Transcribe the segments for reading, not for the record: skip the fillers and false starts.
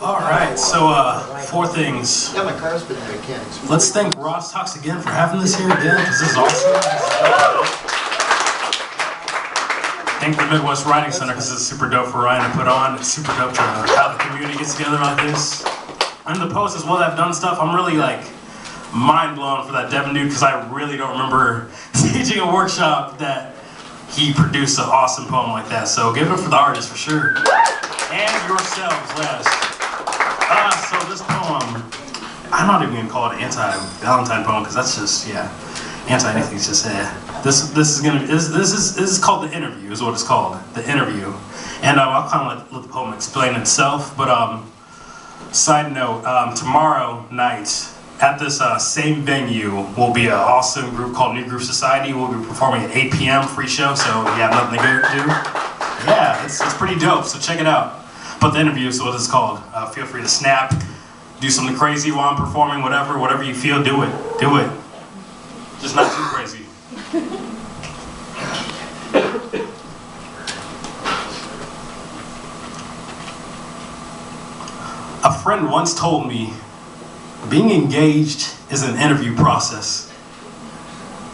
All right, so four things. Yeah, my car's been in mechanics. Let's thank Ross Talks again for having this here again, because this is awesome. Thank the Midwest Writing Center, because it's super dope for Ryan to put on. It's super dope to have the community get together like this. And the posts as well that have done stuff. I'm really mind blown for that Devin dude, because I really don't remember teaching a workshop that he produced an awesome poem like that. So give it up for the artist for sure. And yourselves, last. So this poem, I'm not even gonna call it an anti-Valentine poem, because that's just, anti-anything's just, This is called The Interview, is what it's called, The Interview. And I'll kind of let the poem explain itself, but side note, tomorrow night at this same venue will be an awesome group called New Groove Society. We'll be performing at 8 p.m. free show, so you have nothing to do. Yeah, it's pretty dope, so check it out. But The Interview is what it's called. Feel free to snap, do something crazy while I'm performing, whatever you feel, do it. Just not too crazy. A friend once told me, being engaged is an interview process.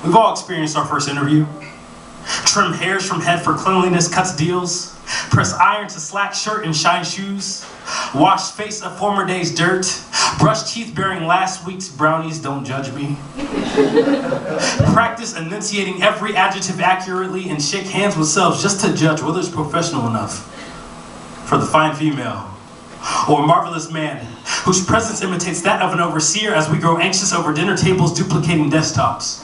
We've all experienced our first interview. Trim hairs from head for cleanliness cuts deals. Press iron to slack shirt and shine shoes. Wash face of former day's dirt. Brush teeth bearing last week's brownies, don't judge me. Practice enunciating every adjective accurately and shake hands with selves just to judge whether it's professional enough for the fine female or marvelous man whose presence imitates that of an overseer as we grow anxious over dinner tables duplicating desktops.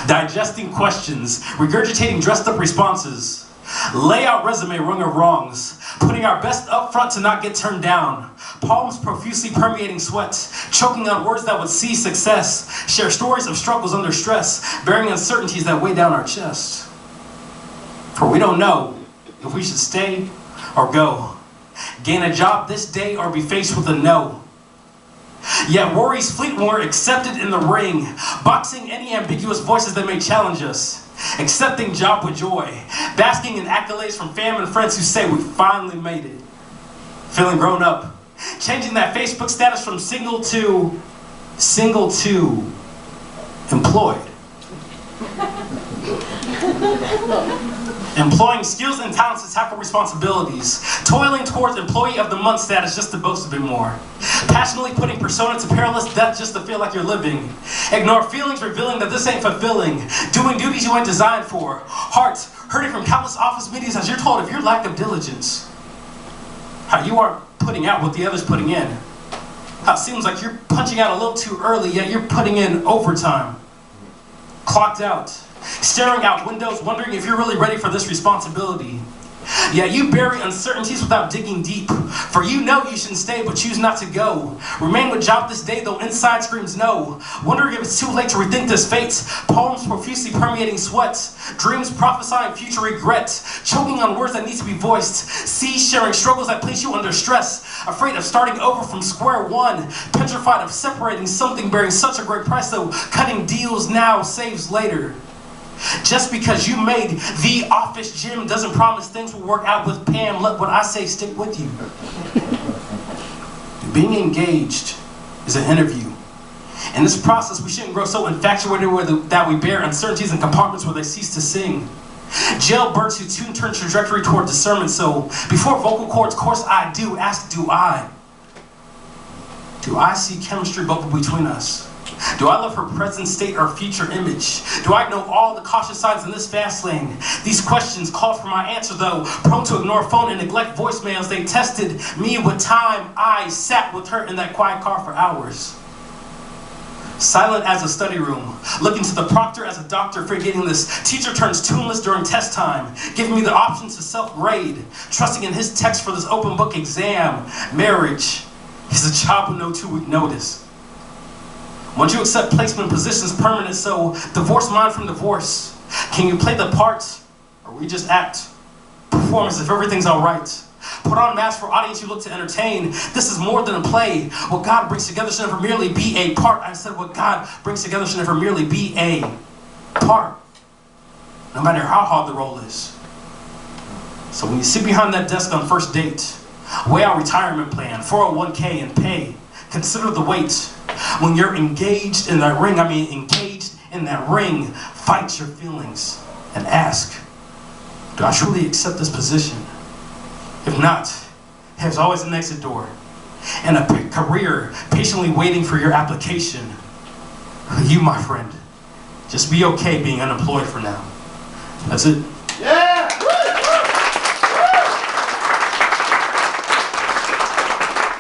Digesting questions, regurgitating dressed up responses, lay out resume rung of wrongs, putting our best up front to not get turned down, palms profusely permeating sweat, choking on words that would see success, share stories of struggles under stress, bearing uncertainties that weigh down our chest. For we don't know if we should stay or go, gain a job this day or be faced with a no. Yet worries fleet when we're accepted in the ring, boxing any ambiguous voices that may challenge us, accepting job with joy, basking in accolades from fam and friends who say we finally made it, feeling grown up, changing that Facebook status from single to employed. Employing skills and talents to tackle responsibilities. Toiling towards employee of the month status just to boast a bit more. Passionately putting persona to perilous death just to feel like you're living. Ignore feelings revealing that this ain't fulfilling. Doing duties you ain't designed for. Hearts hurting from countless office meetings as you're told of your lack of diligence. How you aren't putting out what the other's putting in. How it seems like you're punching out a little too early, yet you're putting in overtime. Clocked out. Staring out windows, wondering if you're really ready for this responsibility. Yet you bury uncertainties without digging deep. For you know you shouldn't stay, but choose not to go. Remain with job this day, though inside screams no. Wondering if it's too late to rethink this fate. Poems profusely permeating sweat. Dreams prophesying future regret. Choking on words that need to be voiced. Seas sharing struggles that place you under stress. Afraid of starting over from square one. Petrified of separating something bearing such a great price, though cutting deals now saves later. Just because you made the office gym doesn't promise things will work out with Pam. Let what I say stick with you. Being engaged is an interview. In this process, we shouldn't grow so infatuated that we bear uncertainties in compartments where they cease to sing. Jailbirds who tune turn trajectory toward discernment. So before vocal cords course I do, ask do I see chemistry bubble between us? Do I love her present state or future image? Do I know all the caution signs in this fast lane? These questions call for my answer though, prone to ignore phone and neglect voicemails. They tested me with time. I sat with her in that quiet car for hours. Silent as a study room, looking to the proctor as a doctor, forgetting this. Teacher turns tuneless during test time, giving me the option to self-grade, trusting in his text for this open book exam. Marriage is a job with no 2-week notice. Once you accept placement positions permanent, so divorce mind from divorce. Can you play the part, or we just act? Perform as if everything's alright. Put on masks for audience you look to entertain. This is more than a play. What God brings together should never merely be a part. I said what God brings together should never merely be a part. no matter how hard the role is. So when you sit behind that desk on first date, weigh out retirement plan, 401k, and pay. Consider the weight. When you're engaged in that ring, fight your feelings and ask, do I truly accept this position? If not, there's always an exit door and a career patiently waiting for your application. You, my friend, just be okay being unemployed for now. That's it.